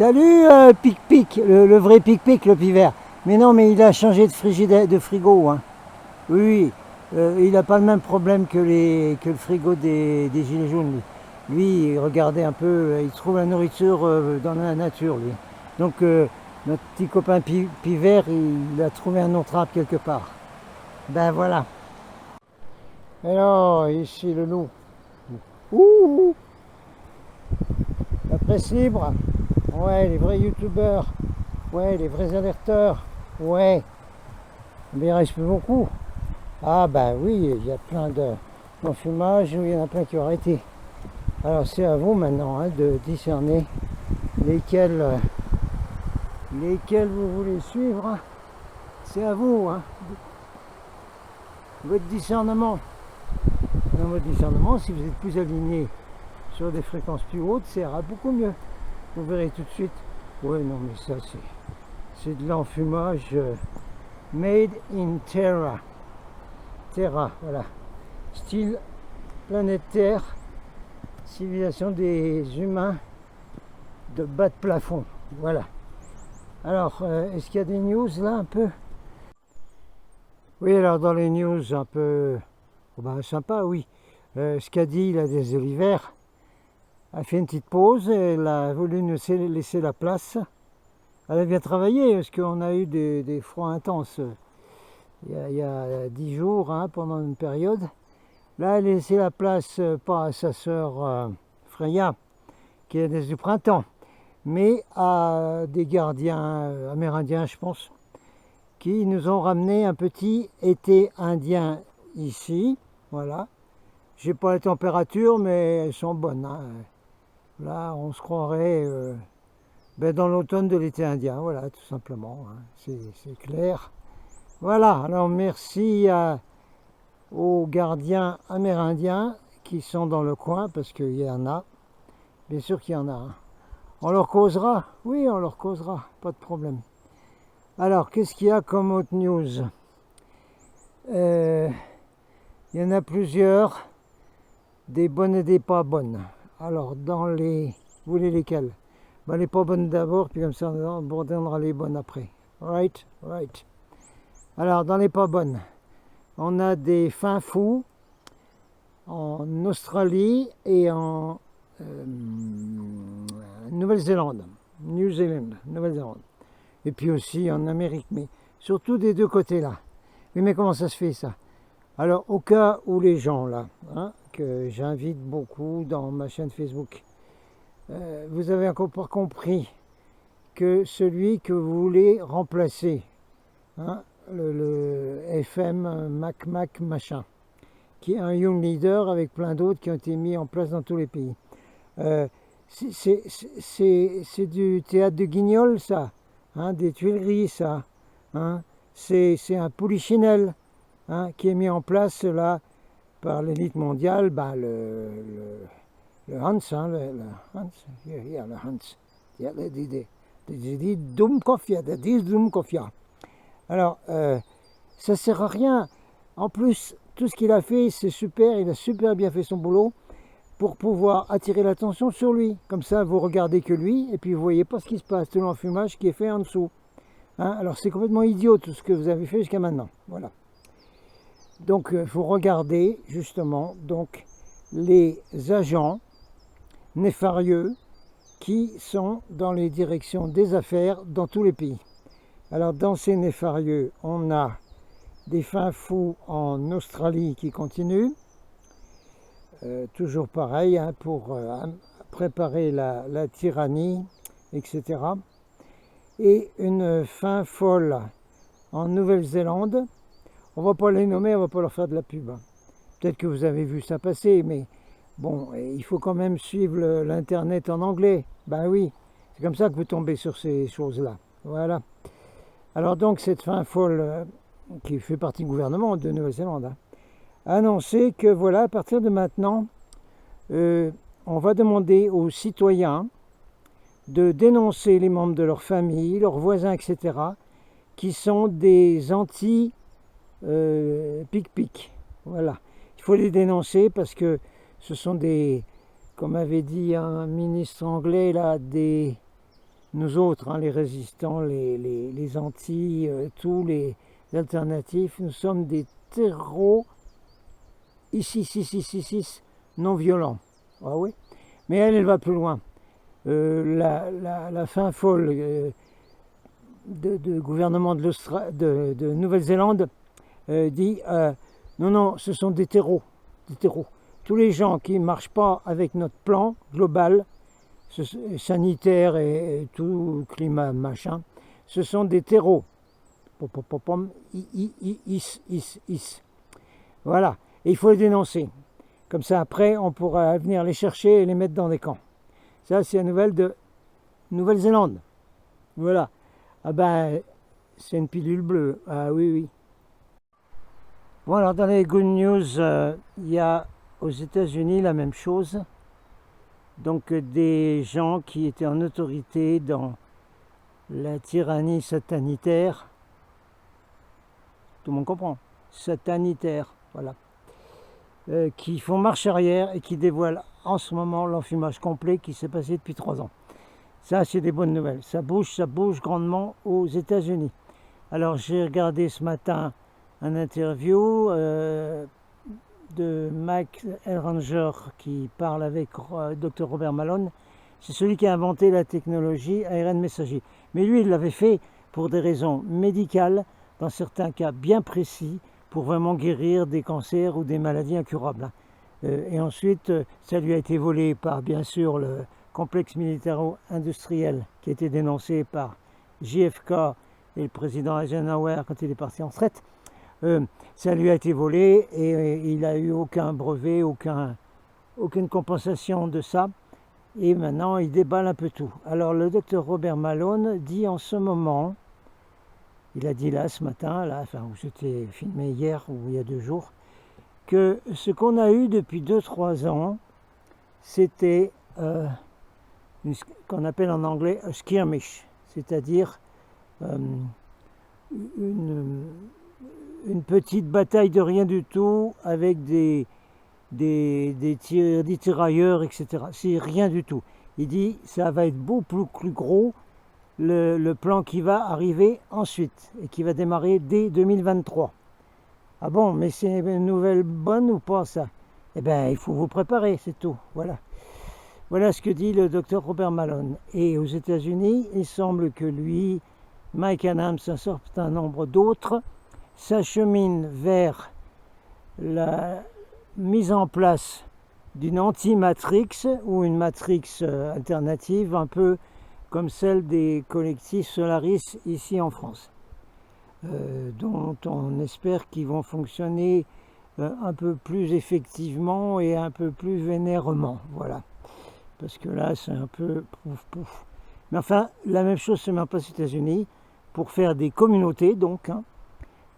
Salut Pic-Pic, le vrai Pic-Pic, le pivert. Mais non, mais il a changé de frigo. Hein. Oui, il n'a pas le même problème que le frigo des Gilets jaunes. Lui, regardez un peu, il trouve la nourriture dans la nature, lui. Donc, notre petit copain Pivert, il a trouvé un autre arbre quelque part. Ben voilà. Alors, ici le loup. Ouh, la presse libre. Ouais, les vrais youtubeurs. Ouais, les vrais alerteurs. Ouais. Mais il reste plus beaucoup. Ah bah oui, il y a plein d'enfumages, il y en a plein qui ont arrêté. Alors c'est à vous maintenant hein, de discerner lesquels vous voulez suivre. Hein. C'est à vous, hein. Votre discernement. Dans votre discernement, si vous êtes plus aligné sur des fréquences plus hautes, ça ira beaucoup mieux. Vous verrez tout de suite. Ouais, non, mais ça c'est de l'enfumage made in Terra. Terra, voilà. Style planète Terre, civilisation des humains de bas de plafond. Voilà. Alors, est-ce qu'il y a des news là un peu? Oui, alors dans les news un peu sympa, oui. Scadi, là, des Olivères, a fait une petite pause, elle a voulu nous laisser la place. Elle a bien travaillé parce qu'on a eu des froids intenses il y a 10 jours hein, pendant une période. Là, elle a laissé la place pas à sa sœur Freya, qui est du printemps, mais à des gardiens amérindiens, je pense, qui nous ont ramené un petit été indien ici. Voilà. J'ai pas la température, mais elles sont bonnes. Hein. Là, on se croirait dans l'automne de l'été indien. Voilà, tout simplement. Hein. C'est clair. Voilà. Alors, merci aux gardiens amérindiens qui sont dans le coin, parce qu'il y en a. Bien sûr qu'il y en a. Hein. On leur causera? Oui, on leur causera. Pas de problème. Alors, qu'est-ce qu'il y a comme autre news? Il y en a plusieurs, des bonnes et des pas bonnes. Alors, vous voulez lesquelles? Les pas bonnes d'abord, puis comme ça, on abandonnera les bonnes après. Right. Alors, dans les pas bonnes, on a des fins fous en Australie et en Nouvelle-Zélande. Nouvelle-Zélande. Et puis aussi en Amérique, mais surtout des deux côtés là. Oui, mais comment ça se fait ça? Alors, au cas où les gens là, hein, que j'invite beaucoup dans ma chaîne Facebook, vous avez encore pas compris que celui que vous voulez remplacer, hein, le FM Mac machin, qui est un Young Leader avec plein d'autres qui ont été mis en place dans tous les pays. C'est du théâtre de Guignol, ça. Hein, des Tuileries, ça. Hein, c'est un Polichinelle hein, qui est mis en place là par l'élite mondiale, le Hans, hein, le Hans, le Hans. Ja, die Dummkopf. Alors, ça sert à rien. En plus, tout ce qu'il a fait, c'est super. Il a super bien fait son boulot pour pouvoir attirer l'attention sur lui. Comme ça, vous regardez que lui, et puis vous voyez pas ce qui se passe, tout l'enfumage qui est fait en dessous. Hein, alors c'est complètement idiot tout ce que vous avez fait jusqu'à maintenant. Voilà. Donc il faut regarder justement donc, les agents néfarieux qui sont dans les directions des affaires dans tous les pays. Alors dans ces néfarieux, on a des fins fous en Australie qui continuent. Toujours pareil, hein, pour préparer la tyrannie, etc. Et une fin folle en Nouvelle-Zélande. On ne va pas les nommer, on ne va pas leur faire de la pub. Hein. Peut-être que vous avez vu ça passer, mais bon, il faut quand même suivre l'Internet en anglais. Ben oui, c'est comme ça que vous tombez sur ces choses-là. Voilà. Alors donc, cette fin folle, qui fait partie du gouvernement de Nouvelle-Zélande, hein, annoncer que voilà, à partir de maintenant, on va demander aux citoyens de dénoncer les membres de leur famille, leurs voisins, etc., qui sont des anti-pic-pic. Voilà. Il faut les dénoncer parce que ce sont des, comme avait dit un ministre anglais, là, des nous autres, hein, les résistants, les anti, tous les alternatifs, nous sommes des terreaux ici, non violents. Ah oui. Mais elle va plus loin. La fin folle de gouvernement de Nouvelle-Zélande dit non, ce sont des terreaux. Tous les gens qui ne marchent pas avec notre plan global, sanitaire et tout climat machin, ce sont des terreaux. Voilà. Et il faut les dénoncer. Comme ça, après, on pourra venir les chercher et les mettre dans des camps. Ça, c'est la nouvelle de Nouvelle-Zélande. Voilà. Ah ben, c'est une pilule bleue. Ah oui. Bon, alors dans les good news, il y a aux États-Unis la même chose. Donc des gens qui étaient en autorité dans la tyrannie satanitaire. Tout le monde comprend. Satanitaire, voilà. Qui font marche arrière et qui dévoilent en ce moment l'enfumage complet qui s'est passé depuis 3 ans. Ça, c'est des bonnes nouvelles. Ça bouge grandement aux États-Unis. Alors, j'ai regardé ce matin un interview de Mike Elranger qui parle avec Dr Robert Malone. C'est celui qui a inventé la technologie ARN messager. Mais lui, il l'avait fait pour des raisons médicales, dans certains cas bien précis, pour vraiment guérir des cancers ou des maladies incurables. Et ensuite, ça lui a été volé par, bien sûr, le complexe militaro-industriel qui a été dénoncé par JFK et le président Eisenhower quand il est parti en retraite. Ça lui a été volé et il n'a eu aucun brevet, aucune compensation de ça. Et maintenant, il déballe un peu tout. Alors, le docteur Robert Malone dit en ce moment, il a dit là ce matin, où c'était filmé hier ou il y a 2 jours, que ce qu'on a eu depuis 2-3 ans, c'était qu'on appelle en anglais un skirmish, c'est-à-dire une petite bataille de rien du tout avec des tirailleurs, etc. C'est rien du tout. Il dit ça va être beaucoup plus gros le plan qui va arriver ensuite et qui va démarrer dès 2023. Ah bon, mais c'est une nouvelle bonne ou pas ça? Eh bien, il faut vous préparer, c'est tout. Voilà ce que dit le docteur Robert Malone. Et aux États-Unis, il semble que lui, Mike Adams, un certain nombre d'autres, s'acheminent vers la mise en place d'une anti-matrix ou une matrix alternative, un peu comme celle des collectifs Solaris ici en France, dont on espère qu'ils vont fonctionner un peu plus effectivement et un peu plus vénèrement, voilà. Parce que là, c'est un peu pouf. Mais enfin, la même chose se met en place aux États-Unis pour faire des communautés, donc,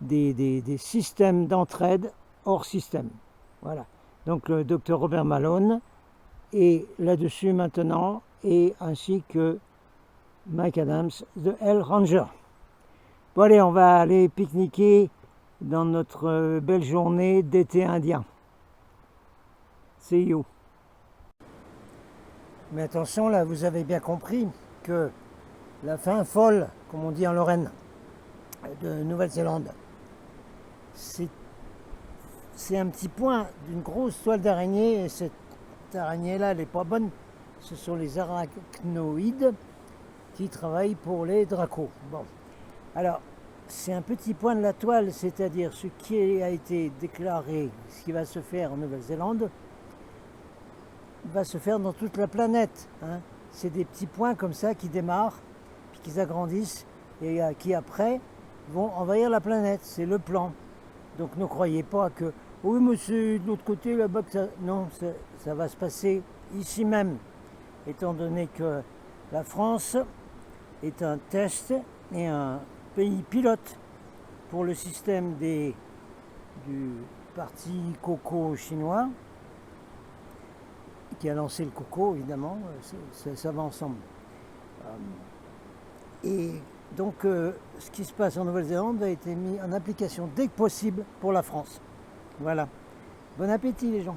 des systèmes d'entraide hors système. Voilà. Donc, le docteur Robert Malone est là-dessus maintenant, et ainsi que Mike Adams de Elranger. Bon, allez, on va aller pique-niquer dans notre belle journée d'été indien. See you. Mais attention, là, vous avez bien compris que la fin folle, comme on dit en Lorraine, de Nouvelle-Zélande, c'est un petit point d'une grosse toile d'araignée, et cette araignée-là, elle n'est pas bonne. Ce sont les arachnoïdes qui travaillent pour les dracos. Bon, alors, c'est un petit point de la toile, c'est-à-dire ce qui a été déclaré, ce qui va se faire en Nouvelle-Zélande, va se faire dans toute la planète. C'est des petits points comme ça qui démarrent, puis qui s'agrandissent, et qui après vont envahir la planète. C'est le plan. Donc ne croyez pas que, oui, mais c'est de l'autre côté là-bas que ça... Non, ça va se passer ici même, étant donné que la France est un test et un pays pilote pour le système du parti coco chinois, qui a lancé le coco, évidemment, ça va ensemble. Et donc, ce qui se passe en Nouvelle-Zélande a été mis en application dès que possible pour la France. Voilà. Bon appétit, les gens.